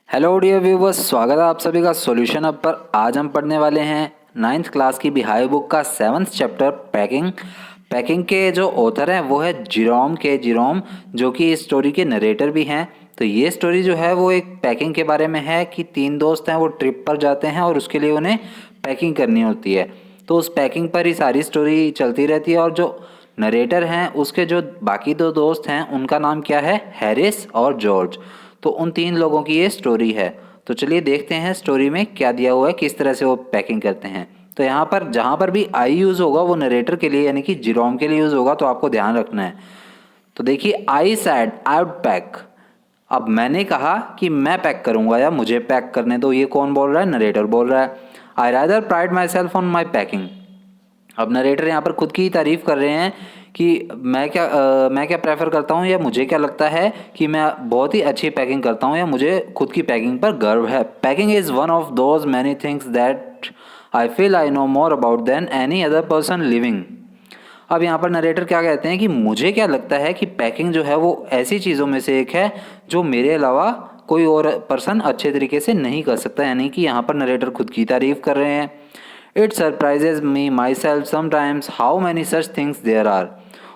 Hello dear viewers, स्वागत है आप सभी का सॉल्यूशन अब पर। आज हम पढ़ने वाले हैं 9th क्लास की बिहाई बुक का 7th चैप्टर पैकिंग। पैकिंग के जो ऑथर हैं वो है जिरोम, जो कि इस स्टोरी के नरेटर भी हैं। तो ये स्टोरी जो है वो एक पैकिंग के बारे में है कि 3 दोस्त हैं, वो ट्रिप पर जाते हैं और उसके लिए उन्हें पैकिंग करनी होती है। तो उस पैकिंग पर ही सारी स्टोरी चलती रहती है। और जो नरेटर हैं उसके जो बाकी 2 दोस्त हैं उनका नाम क्या है, हैरिस और जॉर्ज। तो उन 3 लोगों की ये स्टोरी है। तो चलिए देखते हैं स्टोरी में क्या दिया हुआ है, किस तरह से वो पैकिंग करते हैं। तो यहाँ पर जहाँ पर भी आई यूज़ होगा वो नरेटर के लिए यानी कि जिरोम के लिए यूज़ होगा, तो आपको ध्यान रखना है। तो देखिए, आई सैड आई वुड पैक। अब मैंने कहा कि मैं पैक करूंगा या मुझे पैक करने दो। ये कौन बोल रहा है? नरेटर बोल रहा है। I rather pride my self on my packing. अब नरेटर यहाँ पर खुद की तारीफ कर रहे हैं कि मैं क्या प्रेफर करता हूँ या मुझे क्या लगता है कि मैं बहुत ही अच्छी पैकिंग करता हूँ या मुझे खुद की पैकिंग पर गर्व है। Packing is one of those many things that I feel I know more about than any other person living. अब यहाँ पर नरेटर क्या कहते हैं कि मुझे क्या लगता है कि पैकिंग जो है वो ऐसी चीज़ों में से एक है जो मेरे अलावा कोई और पर्सन अच्छे तरीके से नहीं कर सकता। यानी कि यहाँ पर नरेटर खुद की तारीफ कर रहे हैं। It surprises me myself sometimes how many such things there are.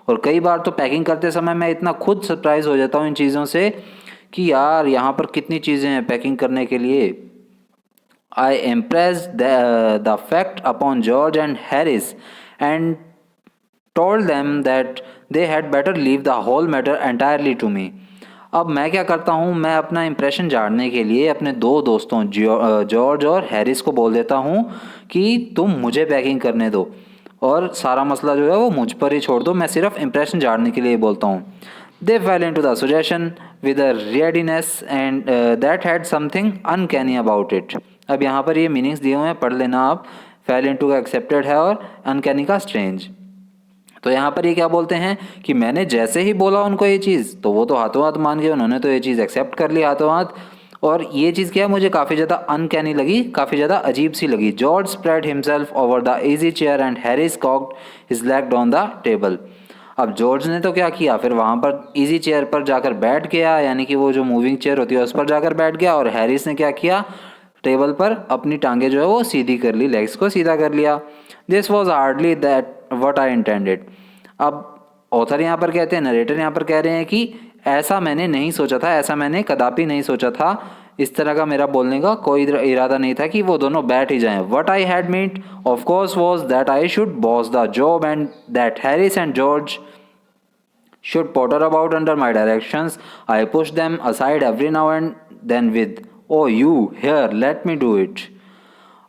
और कई बार तो पैकिंग करते समय मैं इतना खुद सरप्राइज हो जाता हूँ इन चीज़ों से कि यार यहाँ पर कितनी चीज़ें हैं पैकिंग करने के लिए। I impressed the fact upon George and Harris and told them that they had better leave the whole matter entirely to me. अब मैं क्या करता हूँ, मैं अपना इम्प्रेशन झाड़ने के लिए अपने 2 दोस्तों जॉर्ज और हैरिस को बोल देता हूँ कि तुम मुझे पैकिंग करने दो और सारा मसला जो है वो मुझ पर ही छोड़ दो, मैं सिर्फ इम्प्रेशन झाड़ने के लिए बोलता हूँ। They fell into the suggestion with a readiness and that had something uncanny about it. अब यहाँ पर ये मीनिंग्स दिए हुए हैं, पढ़ लेना आप। फेल इनटू का एक्सेप्टेड है और अनकैनी का स्ट्रेंज। तो यहाँ पर ये क्या बोलते हैं कि मैंने जैसे ही बोला उनको ये चीज़, तो वो तो हाथों हाथ मान गए, उन्होंने तो ये चीज़ एक्सेप्ट कर ली हाथों हाथ। और ये चीज़ क्या है, मुझे काफ़ी ज़्यादा अनकैनी लगी, काफ़ी ज़्यादा अजीब सी लगी। George spread himself over the easy chair and Harris cocked his leg on the table. अब जॉर्ज ने तो क्या किया, फिर वहाँ पर इजी चेयर पर जाकर बैठ गया, यानी कि वो जो मूविंग चेयर होती है उस पर जाकर बैठ गया। और हैरिस ने क्या किया, टेबल पर अपनी टांगे जो है वो सीधी कर ली, लेग्स को सीधा कर लिया। This was hardly that what I intended. अब ऑथर यहाँ पर कहते हैं, नरेटर यहाँ पर कह रहे हैं कि ऐसा मैंने नहीं सोचा था, ऐसा मैंने कदापि नहीं सोचा था, इस तरह का मेरा बोलने का कोई इरादा नहीं था कि वो दोनों बैठ ही जाएं। What I had meant of course was that I should boss the job and that Harris and George should potter about under my directions. I push them aside every now and then with, "Oh, you, here, let me do it."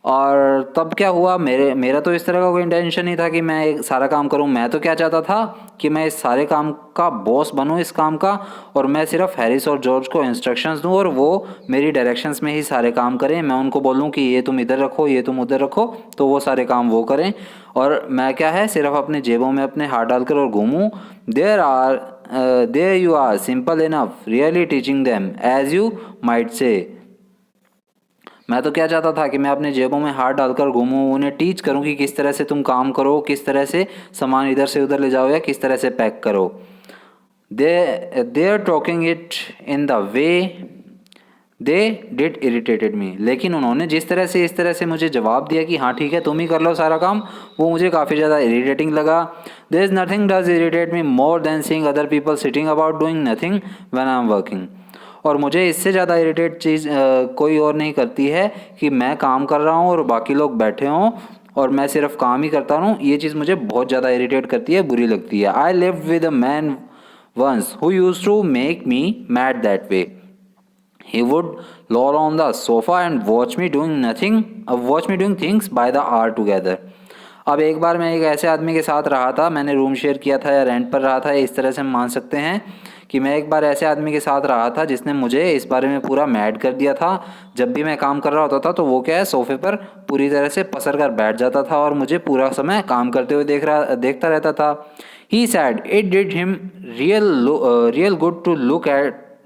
और तब क्या हुआ, मेरा तो इस तरह का कोई इंटेंशन नहीं था कि मैं एक सारा काम करूं। मैं तो क्या चाहता था कि मैं इस सारे काम का बॉस बनूं इस काम का, और मैं सिर्फ हैरिस और जॉर्ज को इंस्ट्रक्शंस दूं और वो मेरी डायरेक्शंस में ही सारे काम करें। मैं उनको बोलूं कि ये तुम इधर रखो, ये तुम उधर रखो, तो वो सारे काम वो करें। और मैं क्या है, सिर्फ अपने जेबों में अपने हाथ डालकर और घूमूं। There you are simple enough really teaching them as you might say. मैं तो क्या चाहता था कि मैं अपने जेबों में हाथ डालकर घूमूं, उन्हें टीच करूं कि किस तरह से तुम काम करो, किस तरह से सामान इधर से उधर ले जाओ या किस तरह से पैक करो। They are talking it in the way they did irritated me. लेकिन उन्होंने जिस तरह से इस तरह से मुझे जवाब दिया कि हाँ ठीक है तुम ही कर लो सारा काम, वो मुझे काफ़ी ज़्यादा इरिटेटिंग लगा। There is nothing does irritate me more than seeing other people sitting about doing nothing when I am working. और मुझे इससे ज़्यादा इरिटेट चीज़ कोई और नहीं करती है कि मैं काम कर रहा हूँ और बाकी लोग बैठे हों और मैं सिर्फ काम ही करता रहूँ। ये चीज़ मुझे बहुत ज़्यादा इरिटेट करती है, बुरी लगती है। I live with a man once who used to make me mad that way. He would loll on the sofa and watch me doing things by the hour together. अब एक बार मैं एक ऐसे आदमी के साथ रहा था, मैंने रूम शेयर किया था या रेंट पर रहा था, इस तरह से हम मान सकते हैं कि मैं एक बार ऐसे आदमी के साथ रहा था जिसने मुझे इस बारे में पूरा मैड कर दिया था। जब भी मैं काम कर रहा होता था तो वो क्या है, सोफे पर पूरी तरह से पसर कर बैठ जाता था और मुझे पूरा समय काम करते हुए देखता रहता था। He said it did him real good to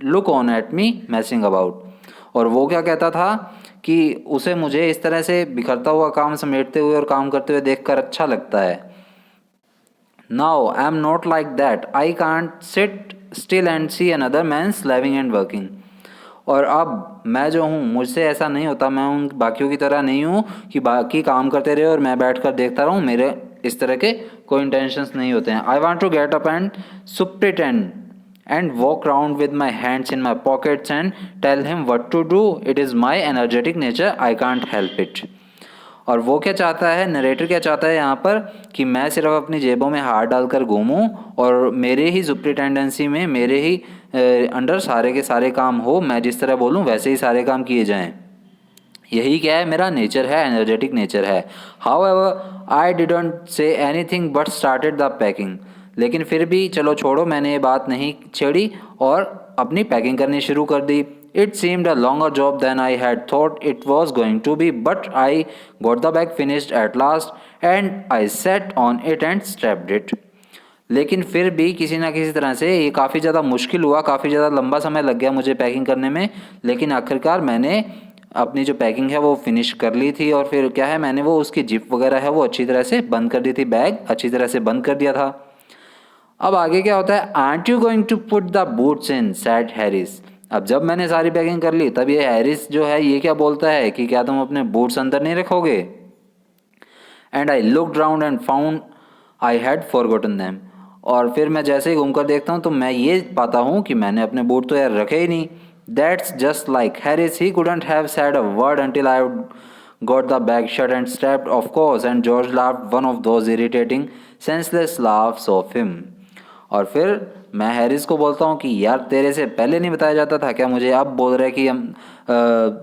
look on at me messing about. और वो क्या कहता था कि उसे मुझे इस तरह से बिखरता हुआ काम समेटते हुए और काम करते हुए देखकर अच्छा लगता है। Now I am not like that. I can't sit still and see another man slaving and working. और अब मैं जो हूँ मुझसे ऐसा नहीं होता, मैं उन बाकियों की तरह नहीं हूँ कि बाकी काम करते रहे और मैं बैठ कर देखता रहूँ, मेरे इस तरह के कोई इंटेंशंस नहीं होते हैं। I want to get up and superintend and walk around with my hands in my pockets and tell him what to do. It is my energetic nature, I can't help it. और वो क्या चाहता है, narrator क्या चाहता है यहाँ पर, कि मैं सिर्फ अपनी जेबों में हाथ डालकर घूमूं और मेरे ही सुप्रिटेंडेंसी में, मेरे ही अंडर सारे के सारे काम हो, मैं जिस तरह बोलूँ वैसे ही सारे काम किए जाएं। यही क्या है, मेरा नेचर है, एनर्जेटिक नेचर है। However I didn't say anything but started the packing. लेकिन फिर भी चलो छोड़ो, मैंने ये बात नहीं छेड़ी और अपनी पैकिंग करनी शुरू कर दी। It seemed a longer job than I had thought it was going to be, but I got the bag finished at last and I set on it and strapped it. लेकिन फिर भी किसी ना किसी तरह से ये काफ़ी ज़्यादा मुश्किल हुआ, काफ़ी ज़्यादा लंबा समय लग गया मुझे पैकिंग करने में, लेकिन आखिरकार मैंने अपनी जो पैकिंग है वो फिनिश कर ली थी। और फिर क्या है, मैंने वो उसकी जिप वगैरह है वो अच्छी तरह से बंद कर दी थी, बैग अच्छी तरह से बंद कर दिया था। अब आगे क्या होता है, aren't you going to put the boots in, said Harris. अब जब मैंने सारी पैकिंग कर ली तब ये हैरिस जो है ये क्या बोलता है कि क्या तुम अपने बूट्स अंदर नहीं रखोगे। And I looked round and found I had forgotten them. और फिर मैं जैसे ही घूमकर देखता हूँ तो मैं ये पाता हूँ कि मैंने अपने बूट तो यार रखे ही नहीं। That's just like Harris, he couldn't have said a word until I got the bag shut and strapped, of course, and George laughed one of those irritating, senseless laughs of him. और फिर मैं Harris को बोलता हूँ कि यार तेरे से पहले नहीं बताया जाता था क्या मुझे, अब बोल रहा है कि हम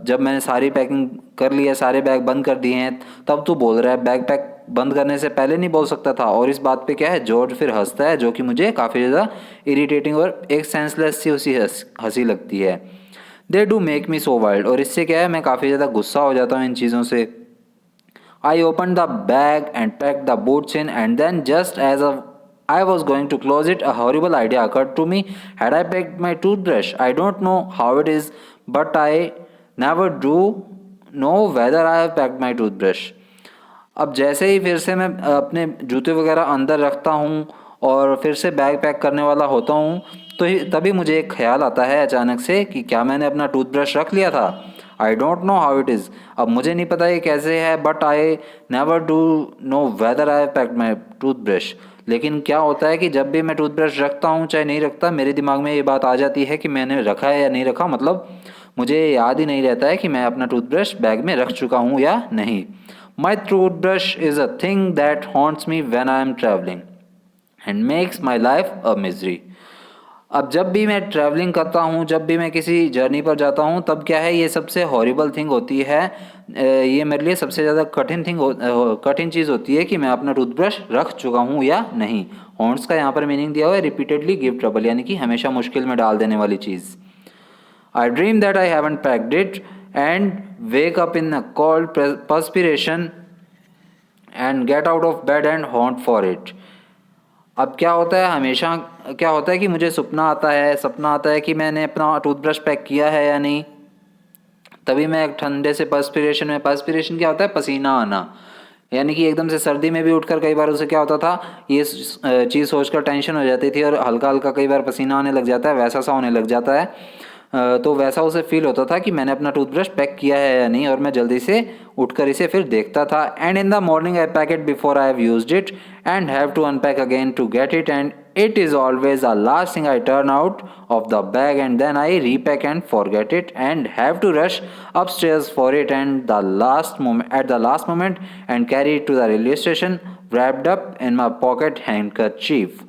जब मैंने सारी पैकिंग कर ली है, सारे बैग बंद कर दिए हैं, तब तू बोल रहा है बैग पैक बंद करने से पहले नहीं बोल सकता था। और इस बात पे क्या है, जॉर्ज फिर हंसता है, जो कि मुझे काफ़ी ज़्यादा इरिटेटिंग और एक सेंसलेस सी उसी हंसी लगती है। They do make me so wild. और इससे क्या है, मैं काफ़ी ज़्यादा गुस्सा हो जाता हूँ इन चीज़ों से। I open the bag and pack the boots in and then just as I was going to close it, a horrible idea occurred to me. Had I packed my toothbrush? I don't know how it is, but I never do know whether I have packed my toothbrush. अब जैसे ही फिर से मैं अपने जूते वगैरह अंदर रखता हूँ और फिर से बैग पैक करने वाला होता हूँ, तो तभी मुझे एक ख्याल आता है अचानक से कि क्या मैंने अपना टूथब्रश रख लिया था। I don't know how it is. अब मुझे नहीं पता ये कैसे है, but I never do know whether I have packed my toothbrush. लेकिन क्या होता है कि जब भी मैं टूथब्रश रखता हूँ चाहे नहीं रखता, मेरे दिमाग में ये बात आ जाती है कि मैंने रखा है या नहीं रखा, मतलब मुझे याद ही नहीं रहता है कि मैं अपना टूथब्रश बैग में रख चुका हूँ या नहीं। My toothbrush is a thing that haunts me when I am travelling and makes my life a misery. अब जब भी मैं ट्रैवलिंग करता हूँ, जब भी मैं किसी जर्नी पर जाता हूँ, तब क्या है, ये सबसे हॉरिबल थिंग होती है। ये मेरे लिए सबसे ज़्यादा कठिन चीज़ होती है कि मैं अपना टूथब्रश रख चुका हूँ या नहीं। हॉन्ट्स का यहाँ पर मीनिंग दिया हुआ है रिपीटेडली गिव ट्रबल, यानी कि हमेशा मुश्किल में डाल देने वाली चीज़। I dream that I haven't packed it and wake up in a cold perspiration and get out of bed and haunt for it. अब क्या होता है, हमेशा क्या होता है कि मुझे सपना आता है कि मैंने अपना टूथब्रश पैक किया है या नहीं। तभी मैं एक ठंडे से पर्स्पिरेशन क्या होता है, पसीना आना, यानी कि एकदम से सर्दी में भी उठकर कई बार उसे क्या होता था, ये चीज़ सोचकर टेंशन हो जाती थी और हल्का हल्का कई बार पसीना आने लग जाता है, वैसा सा होने लग जाता है। तो वैसा उसे फील होता था कि मैंने अपना टूथब्रश पैक किया है या नहीं, और मैं जल्दी से उठकर इसे फिर देखता था। And in the morning I pack it before I have used it and have to unpack again to get it, and it is always the last thing I turn out of the bag, and then I repack and forget it and have to rush upstairs for it and at the last moment and carry it to the railway station wrapped up in my pocket handkerchief.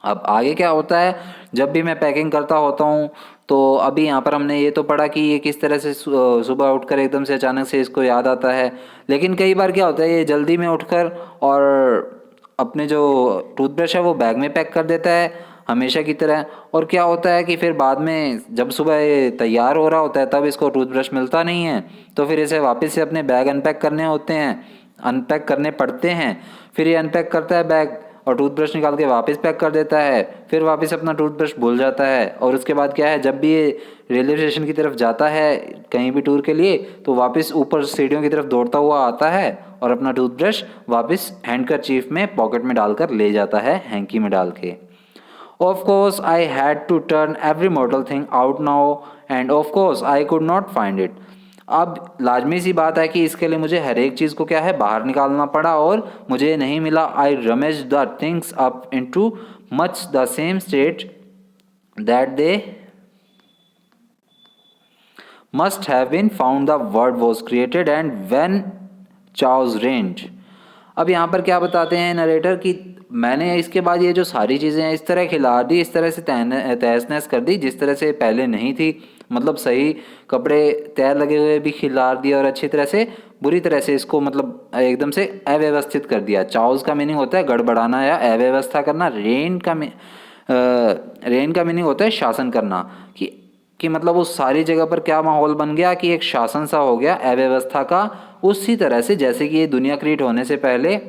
अब आगे क्या होता है, जब भी मैं packing करता होता हूँ, तो अभी यहाँ पर हमने ये तो पढ़ा कि ये किस तरह से सुबह उठकर एकदम से अचानक से इसको याद आता है। लेकिन कई बार क्या होता है, ये जल्दी में उठकर और अपने जो टूथब्रश है वो बैग में पैक कर देता है हमेशा की तरह। और क्या होता है कि फिर बाद में जब सुबह ये तैयार हो रहा होता है तब इसको टूथब्रश मिलता नहीं है, तो फिर इसे वापस से अपने बैग अनपैक करने पड़ते हैं। फिर ये अनपैक करता है बैग और टूथब्रश निकाल के वापस पैक कर देता है, फिर वापस अपना टूथब्रश भूल जाता है। और उसके बाद क्या है, जब भी ये रेलवे स्टेशन की तरफ जाता है कहीं भी टूर के लिए, तो वापस ऊपर सीढ़ियों की तरफ दौड़ता हुआ आता है और अपना टूथब्रश वापस हैंडकरचीफ में पॉकेट में डालकर ले जाता है, हैंकी में डाल के। Of course, I had to turn every mortal thing out now end of course I could not find it. अब लाजमी सी बात है कि इसके लिए मुझे हर एक चीज़ को क्या है, बाहर निकालना पड़ा और मुझे नहीं मिला। I rummage the things up into much the same state that they must have been found the word was created and when chaos reigned। अब यहाँ पर क्या बताते हैं नरेटर कि मैंने इसके बाद ये जो सारी चीज़ें हैं इस तरह खिला दी, इस तरह से तहस नहस कर दी जिस तरह से पहले नहीं थी। मतलब सही कपड़े तय लगे हुए भी खिला दिए और अच्छी तरह से बुरी तरह से इसको मतलब एकदम से अव्यवस्थित कर दिया। चाउस का मीनिंग होता है गड़बड़ाना या अव्यवस्था करना। रेन का मीनिंग होता है शासन करना, कि मतलब उस सारी जगह पर क्या माहौल बन गया कि एक शासन सा हो गया अव्यवस्था का। उसी तरह से जैसे कि ये दुनिया क्रिएट होने से पहले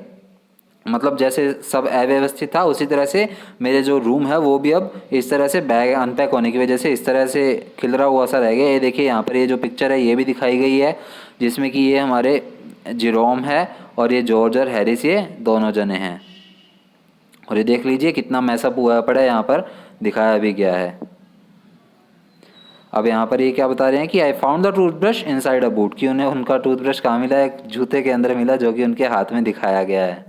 मतलब जैसे सब अव्यवस्थित था, उसी तरह से मेरे जो रूम है वो भी अब इस तरह से बैग अनपैक होने की वजह से इस तरह से खिलरा हुआ सा रह गया। ये देखिए यहाँ पर ये जो पिक्चर है ये भी दिखाई गई है जिसमें कि ये हमारे जेरोम है और ये जॉर्ज और हैरिस ये दोनों जने हैं। और ये देख लीजिए कितना मैसअप हुआ पड़ा है, यहाँ पर दिखाया भी गया है। अब यहाँ पर ये क्या बता रहे हैं कि I found the toothbrush inside a boot, कि उन्हें उनका टूथब्रश कहाँ मिला, एक जूते के अंदर मिला जो कि उनके हाथ में दिखाया गया है।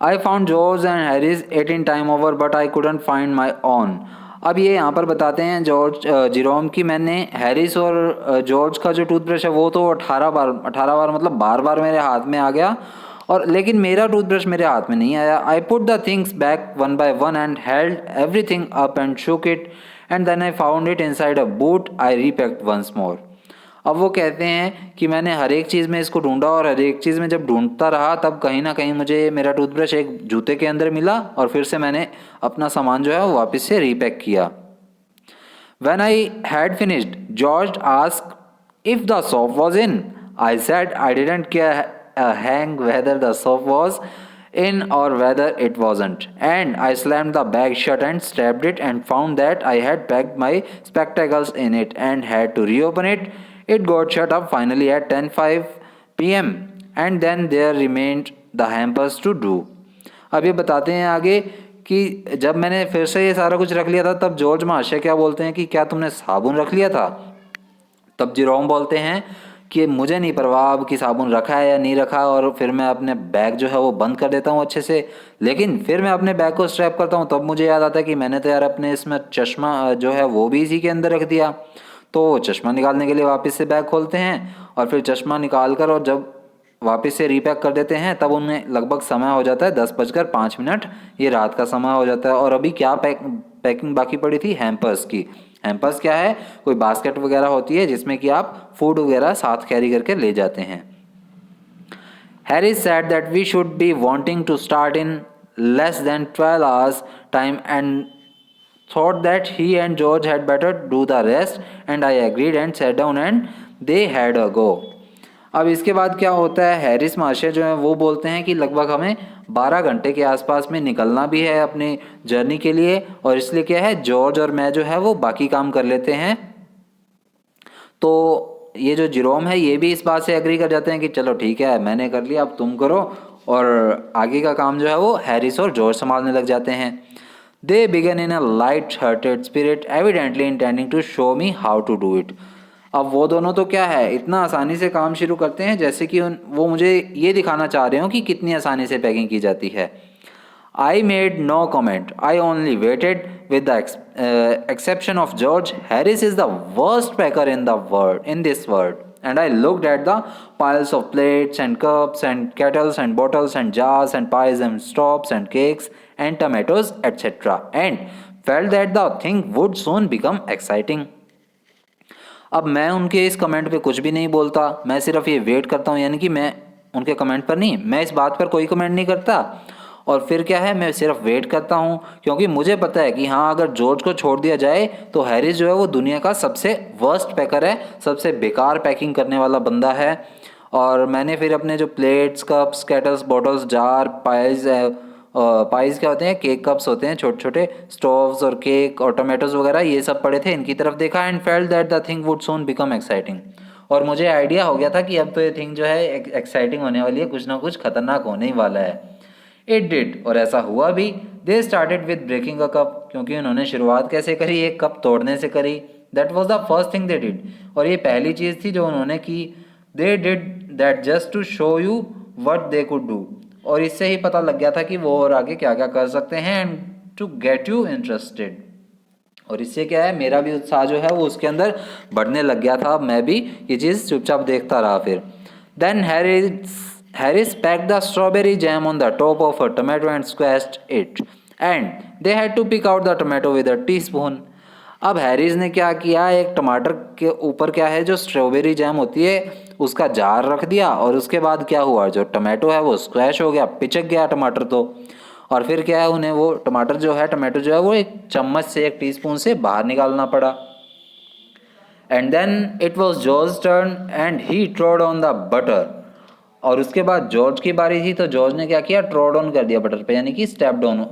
I found George and Harris 18 time over but I couldn't find my own. अब ये यहाँ पर बताते हैं जॉर्ज जेरोम की मैंने हैरिस और जॉर्ज का जो टूथब्रश है वो तो 18 बार मतलब बार बार मेरे हाथ में आ गया, और लेकिन मेरा टूथब्रश मेरे हाथ में नहीं आया। I put the things back one by one and held everything up and shook it and then I found it inside a boot. I repacked once more. अब वो कहते हैं कि मैंने हर एक चीज़ में इसको ढूंढा और हर एक चीज़ में जब ढूंढता रहा तब कहीं ना कहीं मुझे मेरा टूथब्रश एक जूते के अंदर मिला और फिर से मैंने अपना सामान जो है वो वापस से रीपैक किया। When I had finished, George asked if the soap was in. I said I didn't care a hang whether the soap was in or whether it wasn't. And I slammed the bag shut and strapped it and found that I had packed my spectacles in it and had to reopen it. It got shut up finally at 10:05 p.m. and then there remained the hampers to do. अब ये बताते हैं आगे कि जब मैंने फिर से ये सारा कुछ रख लिया था तब जॉर्ज महाशय क्या बोलते हैं कि क्या तुमने साबुन रख लिया था। तब जेरोम बोलते हैं कि मुझे नहीं परवाह अब कि साबुन रखा है या नहीं रखा, और फिर मैं अपने बैग जो है वो बंद कर देता हूँ अच्छे से। लेकिन फिर मैं अपने बैग को स्ट्रैप करता हूँ तब मुझे याद आता है कि मैंने तो यार अपने इसमें चश्मा जो है वो भी इसी के अंदर रख दिया। तो चश्मा निकालने के लिए वापस से बैग खोलते हैं और फिर चश्मा निकाल कर और जब वापस से रीपैक कर देते हैं तब उनमें लगभग समय हो जाता है 10:05। ये रात का समय हो जाता है और अभी क्या पैकिंग बाकी पड़ी थी, हैम्पर्स की। हैम्पर्स क्या है, कोई बास्केट वगैरह होती है जिसमें कि आप फूड वगैरह साथ कैरी करके ले जाते हैं। Harris said that we should be wanting to start in less than 12 hours time and thought that he and George had better do the rest and I agreed and sat down and they had a go। अब इसके बाद क्या होता है, Harris महाशय जो है वो बोलते हैं कि लगभग हमें 12 घंटे के आसपास में निकलना भी है अपनी जर्नी के लिए, और इसलिए क्या है जॉर्ज और मैं जो है वो बाकी काम कर लेते हैं। तो ये जो जेरोम है ये भी इस बात से एग्री कर जाते हैं कि चलो ठीक है मैंने कर लिया अब तुम करो, और आगे का काम जो है वो हैरिस और जॉर्ज संभालने लग जाते हैं। They began in a light hearted spirit evidently intending to show me how to do it. अब वो दोनों तो क्या है इतना आसानी से काम शुरू करते हैं जैसे कि वो मुझे ये दिखाना चाह रहे हो कि कितनी आसानी से पैकिंग की जाती है। I made no comment. I only waited. With the exception of George, Harris is the worst packer in this world. And I looked at the piles of plates and cups and kettles and bottles and jars and pies and stops and cakes and tomatoes, etc. and felt that the thing would soon become exciting. अब मैं उनके इस comment पे कुछ भी नहीं बोलता, मैं सिर्फ ये वेट करता हूँ, यानी कि मैं उनके कमेंट पर नहीं, मैं इस बात पर कोई कमेंट नहीं करता और फिर क्या है मैं सिर्फ वेट करता हूँ, क्योंकि मुझे पता है कि हाँ अगर जॉर्ज को छोड़ दिया जाए तो हैरिस जो है वो दुनिया का सबसे वर्स्ट पैकर है, सबसे बेकार पैकिंग करने वाला बंदा है। और मैंने फिर अपने जो plates cups kettles bottles jar pies क्या होते हैं, केक कप्स होते हैं छोटे छोटे, स्टोव्स और केक और टोमेटोज वगैरह ये सब पड़े थे, इनकी तरफ देखा and felt that the thing would soon become exciting. और मुझे आइडिया हो गया था कि अब तो ये थिंग जो है एक्साइटिंग होने वाली है, कुछ ना कुछ खतरनाक होने ही वाला है। इट डिड, और ऐसा हुआ भी। They started with breaking a cup, क्योंकि उन्होंने शुरुआत कैसे करी, एक कप तोड़ने से करी। That was the first thing they did, और ये पहली चीज़ थी जो उन्होंने की। They did that just to show you what they could do, और इससे ही पता लग गया था कि वो और आगे क्या क्या कर सकते हैं, and to get you interested. और इससे क्या है, मेरा भी उत्साह जो है वो उसके अंदर बढ़ने लग गया था। मैं भी ये चीज़ चुपचाप देखता रहा। फिर then Harris packed the strawberry jam on the top of a tomato and squashed it, and they had to pick out the tomato with a teaspoon. अब हैरिस ने क्या किया, एक टमाटर के ऊपर क्या है जो स्ट्रॉबेरी जैम होती है उसका जार रख दिया, और उसके बाद क्या हुआ, जो टमाटो है वो स्क्वैश हो गया, पिचक गया टमाटर तो। और फिर क्या है, उन्हें वो टमाटर जो है, टमाटो जो है वो एक चम्मच से, एक टीस्पून से बाहर निकालना पड़ा। And then it was George turn and he trod on the butter. और उसके बाद जॉर्ज की बारी थी, तो जॉर्ज ने क्या किया, ट्रोड ऑन कर दिया बटर पे, यानी कि स्टेप डाउन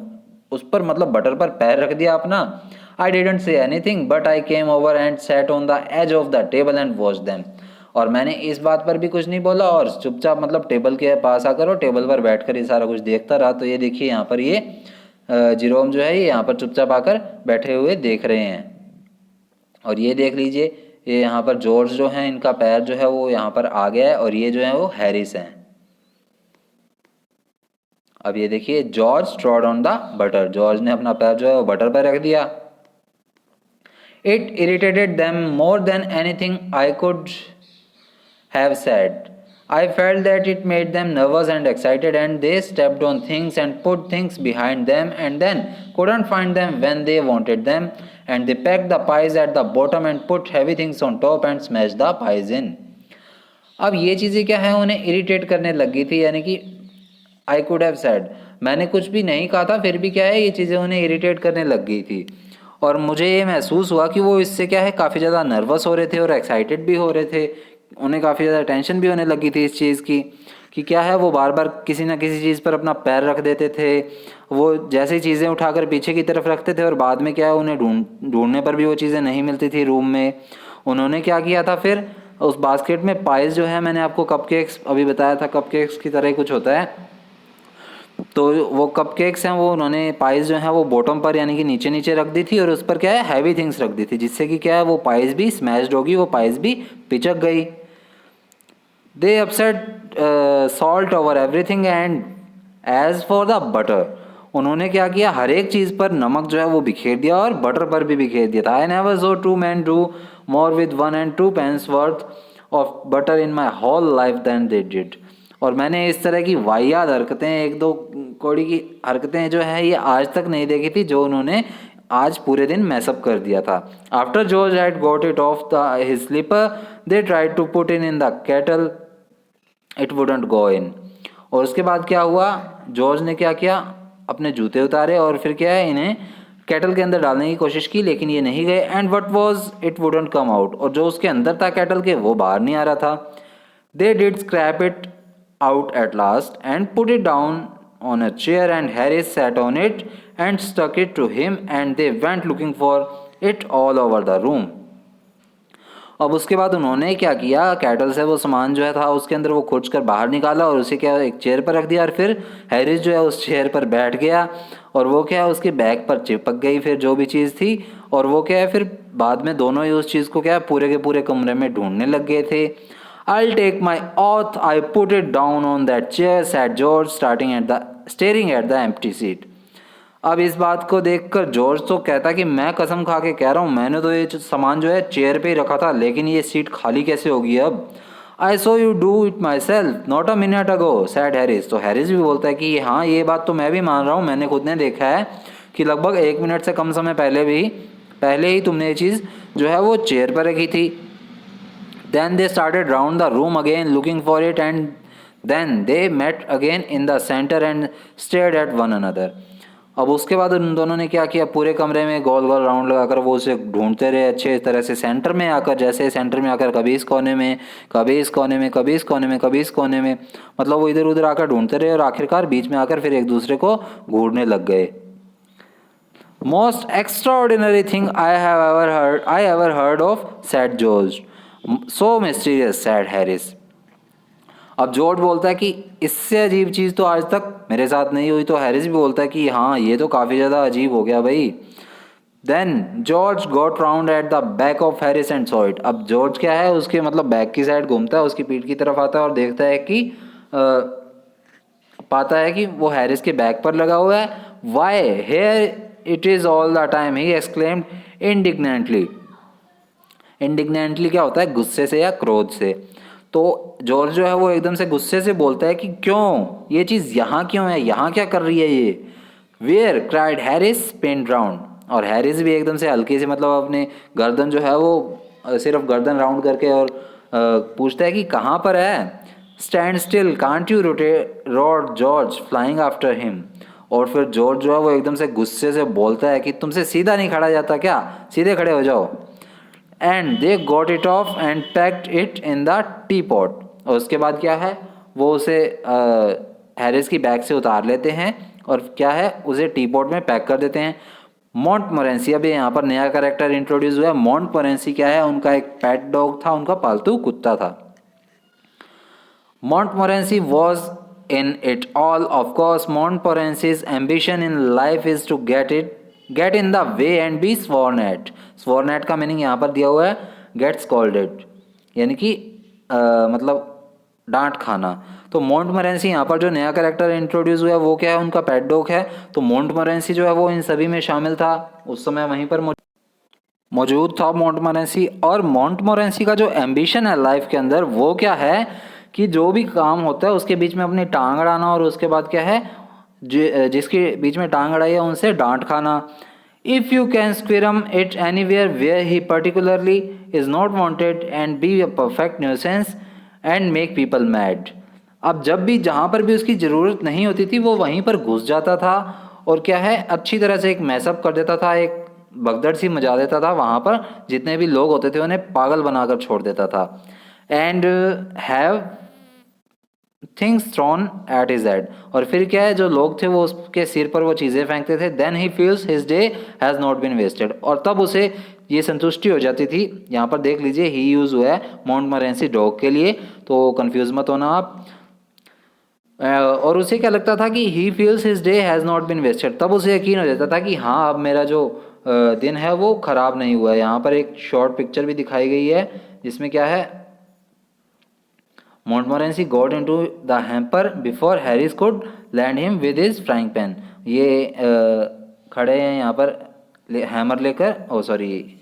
उस पर, मतलब बटर पर पैर रख दिया अपना। I didn't say anything but I came over and sat on the edge of the table and watch them. और मैंने इस बात पर भी कुछ नहीं बोला, और चुपचाप मतलब टेबल के पास आकर और टेबल पर बैठकर ये सारा कुछ देखता रहा। तो ये देखिए यहाँ पर ये जिरोम जो है ये यहाँ पर चुपचाप आकर बैठे हुए देख रहे हैं। और ये देख लीजिए, ये यहाँ पर जॉर्ज जो है, इनका पैर जो है वो यहाँ पर आ गया है, और ये जो है वो हैरिस हैं। अब ये देखिए, George ट्रॉड on the butter, George ने अपना पैर जो है वो बटर पर रख दिया। It irritated them more than anything I could have said. I felt that it made them nervous and excited, and they stepped on things and put things behind them and then couldn't find them when they wanted them, and they packed the pies at the bottom and put heavy things on top and smashed the pies in. अब ये चीज़ें क्या है, उन्हें irritate करने लगी थी, यानी कि आई कुड हैव सेड, मैंने कुछ भी नहीं कहा था, फिर भी क्या है, ये चीज़ें उन्हें इरिटेट करने लग गई थी। और मुझे ये महसूस हुआ कि वो इससे क्या है, काफ़ी ज़्यादा नर्वस हो रहे थे और एक्साइटेड भी हो रहे थे। उन्हें काफ़ी ज़्यादा टेंशन भी होने लगी थी इस चीज़ की, कि क्या है, वो बार बार किसी ना किसी चीज़ पर अपना पैर रख देते थे। वो जैसे चीज़ें उठाकर पीछे की तरफ रखते थे, और बाद में क्या है, उन्हें ढूंढने पर भी वो चीज़ें नहीं मिलती थी रूम में। उन्होंने क्या किया था फिर, उस बास्केट में पाइस जो है, मैंने आपको कपकेक्स अभी बताया था, कपकेक्स की तरह ही कुछ होता है, तो वो कपकेक्स हैं, वो उन्होंने पाइस जो है वो बॉटम पर, यानी कि नीचे नीचे रख दी थी, और उस पर क्या है, हैवी थिंग्स रख दी थी, जिससे कि क्या है, वो पाइस भी स्मैश्ड होगी, वो पाइस भी पिचक गई। They upset salt over everything and as for the butter, उन्होंने क्या किया, हर एक चीज़ पर नमक जो है वो बिखेर दिया, और बटर पर भी बिखेर दिया था। I never saw two man do more with 1 and 2 pence worth of butter in my whole life than they did. और मैंने इस तरह की वाहियात हरकतें, एक दो कौड़ी की हरकतें जो है ये आज तक नहीं देखी थी, जो उन्होंने आज पूरे दिन मैसअप कर दिया था। After George had got it off the his slipper, they tried to put in the kettle, it wouldn't go in. और उसके बाद क्या हुआ, जॉर्ज ने क्या किया, अपने जूते उतारे, और फिर क्या है, इन्हें केटल के अंदर डालने की कोशिश की, लेकिन ये नहीं गए। And what was it wouldn't come out, और जो उसके अंदर था केटल के, वो बाहर नहीं आ रहा था। They did scrap it out at last and put it down on a chair, and Harris sat on it and stuck it to him, and they went looking for it all over the room. अब उसके बाद उन्होंने क्या किया, cattle से वो सामान जो है था उसके अंदर वो खोज कर बाहर निकाला, और उसे क्या एक चेयर पर रख दिया, और फिर हैरिस जो है उस चेयर पर बैठ गया, और वो क्या है, उसके बैग पर चिपक गई फिर जो भी चीज़ थी। और वो क्या है, फिर बाद में दोनों ही उस चीज़ को क्या है, पूरे के पूरे कमरे में ढूंढने लग गए थे। I'll take my oath I put it down on that chair, said George, staring at the empty seat. अब इस बात को देखकर जॉर्ज तो कहता कि मैं कसम खा के कह रहा हूँ, मैंने तो ये सामान जो है चेयर पे ही रखा था, लेकिन ये सीट खाली कैसे होगी अब। I saw you do it myself not a minute ago, said Harris. तो हैरिस भी बोलता है कि हाँ, ये बात तो मैं भी मान रहा हूँ, मैंने खुद ने देखा है कि लगभग 1 मिनट से कम समय पहले ही तुमने ये चीज़ जो है वो चेयर पर रखी थी। Then they started round the room again looking for it, and then they met again in the center and stared at one another. अब उसके बाद उन दोनों ने क्या किया, पूरे कमरे में गोल गोल राउंड लगाकर वो उसे ढूंढते रहे अच्छे तरह से, सेंटर में आकर, जैसे सेंटर में आकर कभी इस कोने में, कभी इस कोने में, कभी इस कोने में, कभी इस कोने में, मतलब वो इधर उधर आकर ढूंढते रहे, और आखिरकार बीच में आकर फिर एक दूसरे को घूरने लग गए। Most extraordinary thing I ever heard of, sad George. So mysterious, sad Harris. अब जॉर्ज बोलता है कि इससे अजीब चीज़ तो आज तक मेरे साथ नहीं हुई। तो हैरिस भी बोलता है कि हाँ ये तो काफ़ी ज़्यादा अजीब हो गया भाई। Then George got round at the back of Harris and saw it. अब जॉर्ज क्या है, उसके मतलब बैक की साइड घूमता है, उसकी पीठ की तरफ आता है और देखता है कि पाता है कि वो हैरिस के बैक पर लगा हुआ है। Why here it is all the time, he exclaimed indignantly. Indignantly क्या होता है, गुस्से से या क्रोध से। तो जॉर्ज जो है वो एकदम से गुस्से से बोलता है कि क्यों, ये चीज़ यहाँ क्यों है, यहाँ क्या कर रही है ये। Where cried Harris spin round. और हैरिस भी एकदम से हल्के से मतलब अपने गर्दन जो है वो सिर्फ गर्दन राउंड करके और पूछता है कि कहाँ पर है। Stand still can't you rotate road George flying after him. और फिर जॉर्ज जो है वो एकदम से गुस्से से बोलता है कि तुमसे सीधा नहीं खड़ा जाता क्या, सीधे खड़े हो जाओ। And they got it of and packed it in the T pot. और उसके बाद क्या है, वो उसे हैरिस की बैग से उतार लेते हैं और क्या है, उसे टी पॉट में पैक कर देते हैं। मॉन्टमोरेंसी, अभी यहाँ पर नया कैरेक्टर इंट्रोड्यूस हुआ है। मॉन्टमोरेंसी क्या है, उनका एक पेट डॉग था, उनका पालतू कुत्ता था। Montmorency was in it all. Of course, Montmorency's ambition in life is to get in the way and be sworn at. Sworn at का मीनिंग यहाँ पर दिया हुआ है get scolded, यानी कि मतलब डांट खाना। तो मोंटमोरेंसी यहाँ पर जो नया कैरेक्टर इंट्रोड्यूस हुआ है वो क्या है, उनका पेट डॉग है। तो मोंटमोरेंसी जो है वो इन सभी में शामिल था, उस समय वहीं पर मौजूद था मोंटमोरेंसी। और मोंटमोरेंसी का जो एम्बिशन है लाइफ के अंदर वो क्या है कि जो भी काम होता है उसके बीच में अपनी टांग अड़ाना, और उसके बाद क्या है, जिसके बीच में टांग अड़ाई है उनसे डांट खाना। If you can squirm it anywhere where he particularly is not wanted and be a perfect nuisance and make people mad. अब जब भी जहाँ पर भी उसकी ज़रूरत नहीं होती थी वो वहीं पर घुस जाता था और क्या है, अच्छी तरह से एक मैसअप कर देता था, एक भगदड़ सी मचा देता था। वहाँ पर जितने भी लोग होते थे उन्हें पागल बनाकर छोड़ देता था। And have things thrown at his head. और फिर क्या है, जो लोग थे वो उसके सिर पर वो चीज़ें फेंकते थे। Then he feels his day has not been wasted. और तब उसे ये संतुष्टि हो जाती थी। यहाँ पर देख लीजिए ही यूज़ हुआ है मोंटमोरेंसी डॉग के लिए, तो कंफ्यूज मत होना आप। और उसे क्या लगता था कि he feels his day has not been wasted, तब उसे यकीन हो जाता था कि हाँ अब मेरा जो दिन है वो ख़राब नहीं हुआ है। यहाँ पर एक शॉर्ट पिक्चर भी दिखाई गई है जिसमें क्या है, Montmorency got into the hamper before Harris could land him with his frying pan. ये खड़े हैं यहाँ पर हैमर लेकर, ओ सॉरी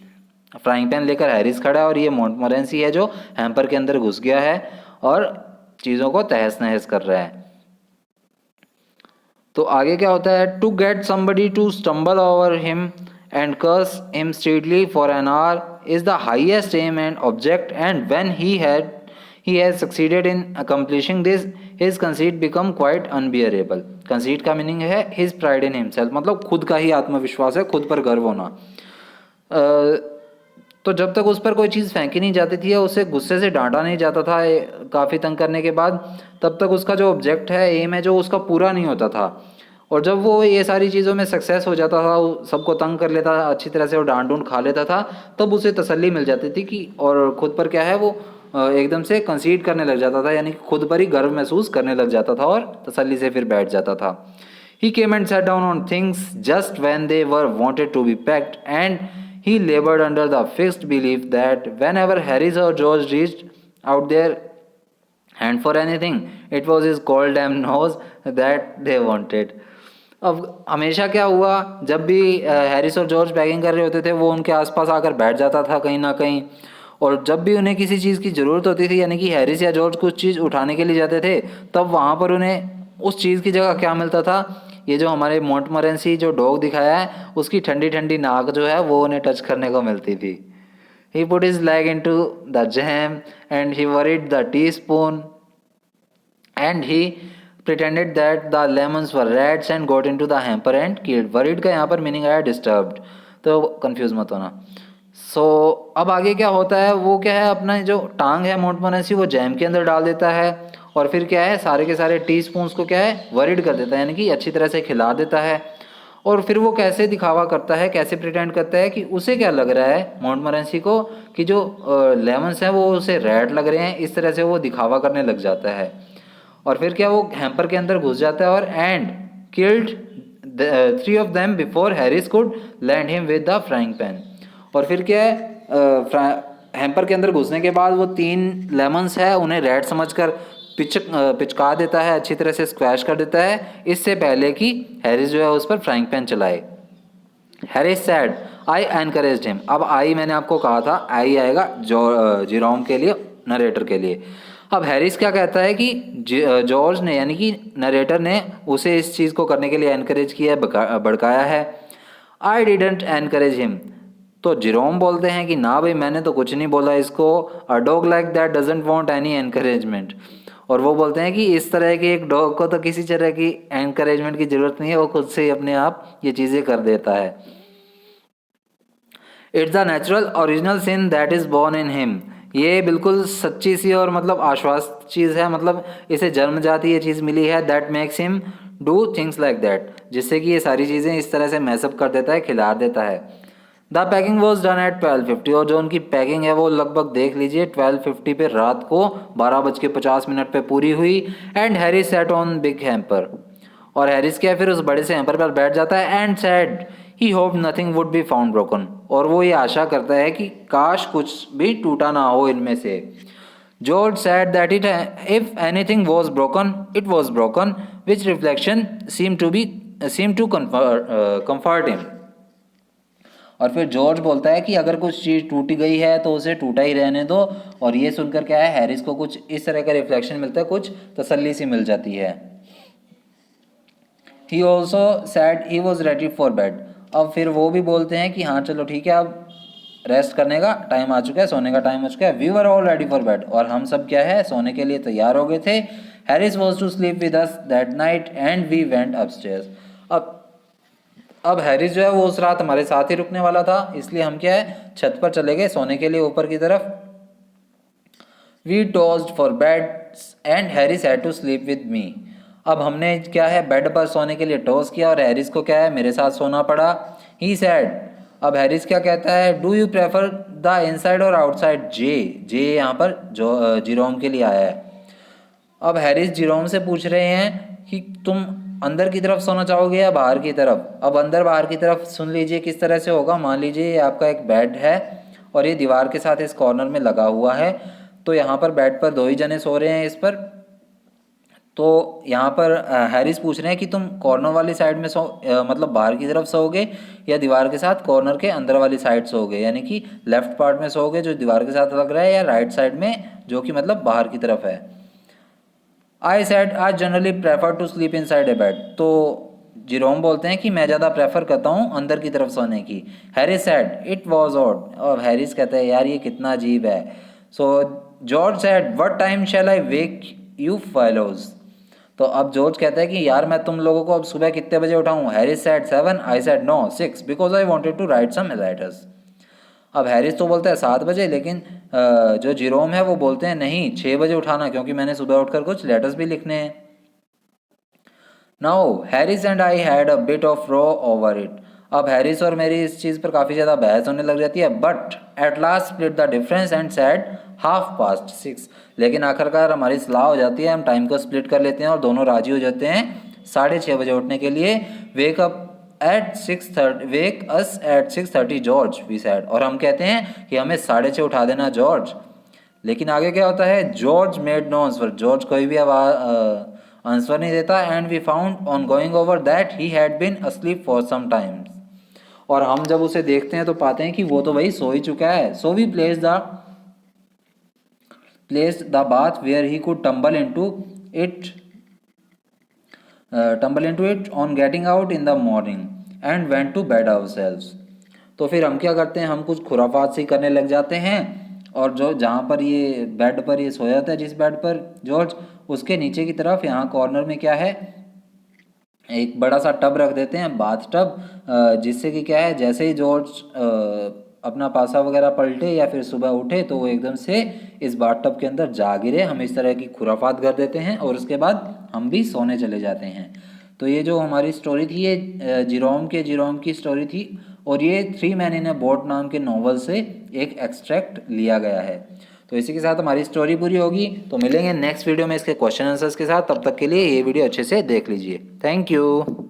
फ्राइंग पैन लेकर हैरिस खड़ा है, और ये मोंटमोरेंसी है जो हैम्पर के अंदर घुस गया है और चीज़ों को तहस नहस कर रहा है। तो आगे क्या होता है, to get somebody to stumble over him and curse him steadily for an hour is the highest aim and object, and when he has succeeded in accomplishing this, his conceit become quite unbearable. conceit का meaning है his pride in himself, मतलब खुद का ही आत्मविश्वास है, खुद पर गर्व होना। तो जब तक उस पर कोई चीज़ फेंकी नहीं जाती थी या उसे गुस्से से डांटा नहीं जाता था काफ़ी तंग करने के बाद, तब तक उसका जो ऑब्जेक्ट है, एम है जो, उसका पूरा नहीं होता था। और जब वो ये सारी चीज़ों में सक्सेस हो जाता था, सबको तंग कर लेता था अच्छी तरह से और डांट डूंट खा लेता था, तब उसे तसल्ली मिल जाती थी कि, और खुद पर क्या है वो एकदम से कंसीड करने लग जाता था, यानी कि खुद पर ही गर्व महसूस करने लग जाता था और तसल्ली से फिर बैठ जाता था। He came and sat down on things just when they were wanted to be packed, and he labored under the fixed belief that whenever Harris or George reached out their hand for anything, it was his cold damn nose that they wanted. अब हमेशा क्या हुआ, जब भी Harris और George packing कर रहे होते थे वो उनके आसपास आकर बैठ जाता था कहीं ना कहीं, और जब भी उन्हें किसी चीज़ की ज़रूरत होती थी, यानी कि हैरिस या जॉर्ज कुछ चीज़ उठाने के लिए जाते थे, तब वहाँ पर उन्हें उस चीज़ की जगह क्या मिलता था, ये जो हमारे मोंटमोरेंसी जो डॉग दिखाया है उसकी ठंडी ठंडी नाक जो है वो उन्हें टच करने को मिलती थी। He put his leg into the jam and he worried the teaspoon and he pretended that the lemons were rats and got into the hamper and killed. worried का यहाँ पर मीनिंग आया disturbed, तो confuse मत होना। अब आगे क्या होता है, वो क्या है, अपना जो टांग है मोंटमोरेंसी वो जैम के अंदर डाल देता है, और फिर क्या है, सारे के सारे टी स्पून्स को क्या है वरीड कर देता है, यानी कि अच्छी तरह से खिला देता है। और फिर वो कैसे दिखावा करता है, कैसे प्रिटेंड करता है कि उसे क्या लग रहा है मॉन्टमोरेंसी को कि जो लेमन्स हैं वो उसे रेड लग रहे हैं, इस तरह से वो दिखावा करने लग जाता है। और फिर क्या वो हैम्पर के अंदर घुस जाता है और and killed 3 of them before Harris could land him with the frying pan. और फिर क्या है, हैम्पर के अंदर घुसने के बाद वो 3 लेमन्स है उन्हें रेड समझकर पिचका देता है, अच्छी तरह से स्क्वैश कर देता है, इससे पहले कि हैरिस जो है उस पर फ्राइंग पैन चलाए। हैरिस सैड आई एनकरेज्ड हिम। अब आई मैंने आपको कहा था आई आएगा जिरोम के लिए, नरेटर के लिए। अब हैरिस क्या कहता है कि जॉर्ज ने यानी कि नरेटर ने उसे इस चीज़ को करने के लिए एनकरेज किया, भड़काया है। I didn't encourage him. तो जिरोम बोलते हैं कि ना भाई मैंने तो कुछ नहीं बोला इसको, a dog like that doesn't want any encouragement. और वो बोलते हैं कि इस तरह के एक डॉग को तो किसी तरह की एनकरेजमेंट की ज़रूरत नहीं है, वो खुद से ही अपने आप ये चीज़ें कर देता है। It's the natural original sin that is born in him. ये बिल्कुल सच्ची सी और मतलब आश्वस्त चीज़ है, मतलब इसे जन्मजाति ये चीज़ मिली है, that makes him do things like that, जिससे कि ये सारी चीज़ें इस तरह से मैसअप कर देता है, खिला देता है। The packing was done at 12:50। और जो उनकी पैकिंग है वो लगभग देख लीजिए 12:50 पे रात को 12:50 पे पूरी हुई। And Harris set on big hamper. और हैरिस क्या फिर उस बड़े से हैम्पर पर बैठ जाता है and said he hope nothing would be found broken. और वो ये आशा करता है कि काश कुछ भी टूटा ना हो इनमें से। George said that if anything was broken, it was broken, which reflection seemed to comfort him। और फिर जॉर्ज बोलता है कि अगर कुछ चीज़ टूटी गई है तो उसे टूटा ही रहने दो। और ये सुनकर क्या है, हैरिस को कुछ इस तरह का रिफ्लेक्शन मिलता है, कुछ तसल्ली सी मिल जाती है। He also sad he was ready for bed. अब फिर वो भी बोलते हैं कि हाँ चलो ठीक है, अब रेस्ट करने का टाइम आ चुका है, सोने का टाइम हो चुका है। We were all ready for bed. और हम सब क्या है, सोने के लिए तैयार हो गए थे। Harris was to sleep with us that night and we went upstairs. अब हैरिस जो है वो उस रात हमारे साथ ही रुकने वाला था, इसलिए हम क्या है छत पर चले गए सोने के लिए ऊपर की तरफ। We tossed for bed and Harris had to sleep with me. अब हमने क्या है बेड पर सोने के लिए टॉस किया और हैरिस को क्या है मेरे साथ सोना पड़ा। ही सैड। अब हैरिस क्या कहता है, do you prefer the inside और आउटसाइड। जे यहाँ पर जो जिरोम के लिए आया है। अब हैरिस जिरोम से पूछ रहे हैं कि तुम अंदर की तरफ सोना चाहोगे या बाहर की तरफ। अब अंदर बाहर की तरफ सुन लीजिए किस तरह से होगा। मान लीजिए ये आपका एक बेड है और ये दीवार के साथ इस कॉर्नर में लगा हुआ है। तो यहाँ पर बेड पर 2 ही जने सो रहे हैं इस पर। तो यहाँ पर हैरिस पूछ रहे हैं कि तुम कॉर्नर वाली साइड में मतलब बाहर की तरफ सोओगे या दीवार के साथ कॉर्नर के अंदर वाली साइड सोओगे, यानी कि लेफ्ट पार्ट में सोओगे जो दीवार के साथ लग रहा है, या राइट साइड में जो कि मतलब बाहर की तरफ है। I said I generally prefer to sleep inside a bed. तो जिरोम बोलते हैं कि मैं ज़्यादा प्रेफर करता हूँ अंदर की तरफ सोने की। Harris said it was odd. और हैरिस कहता है यार ये कितना अजीब है। So George said what time shall I wake you fellows. तो अब जॉर्ज कहता है कि यार मैं तुम लोगों को अब सुबह कितने बजे उठाऊँ। Harris said 7। I said no 6 because I wanted to write some letters. अब हैरिस तो बोलता है 7 बजे, लेकिन जो जिरोम है वो बोलते हैं नहीं 6 बजे उठाना, क्योंकि मैंने सुबह उठकर कुछ लेटर्स भी लिखने हैं। Now Harris and I had a bit of row over it. अब हैरिस और मेरी इस चीज़ पर काफ़ी ज़्यादा बहस होने लग जाती है। But at last split the difference and said 6:30। लेकिन आखिरकार हमारी सलाह हो जाती है, हम टाइम को स्प्लिट कर लेते हैं और दोनों राजी हो जाते हैं 6:30 बजे उठने के लिए। Wake us at 6:30 George we said. और हम कहते हैं कि हमें 6:30 उठा देना जॉर्ज। लेकिन आगे क्या होता है, George made no answer. George कोई भी आंसर नहीं देता। And we found on going over that he had been asleep for some times. और हम जब उसे देखते हैं तो पाते हैं कि वो तो वही सो ही चुका है। So we placed the bath where he could tumble into it on getting out in the morning and went to bed ourselves। तो फिर हम क्या करते हैं, हम कुछ खुराफात सी करने लग जाते हैं। और जो जहाँ पर ये बेड पर ये सोया था, जिस बेड पर जॉर्ज, उसके नीचे की तरफ यहाँ कॉर्नर में क्या है एक बड़ा सा टब रख देते हैं, बाथ टब, जिससे कि क्या है जैसे ही जॉर्ज अपना पासा वगैरह पलटे या फिर सुबह उठे तो वो एकदम से इस बाथ टब के अंदर जा गिरे। हम इस तरह की खुराफात कर देते हैं और उसके बाद हम भी सोने चले जाते हैं। तो ये जो हमारी स्टोरी थी ये जिरोम की स्टोरी थी और ये 3 मैन इन ए बोट नाम के नॉवल से एक एक्सट्रैक्ट लिया गया है। तो इसी के साथ हमारी स्टोरी पूरी होगी। तो मिलेंगे नेक्स्ट वीडियो में इसके क्वेश्चन आंसर्स के साथ। तब तक के लिए ये वीडियो अच्छे से देख लीजिए। Thank you.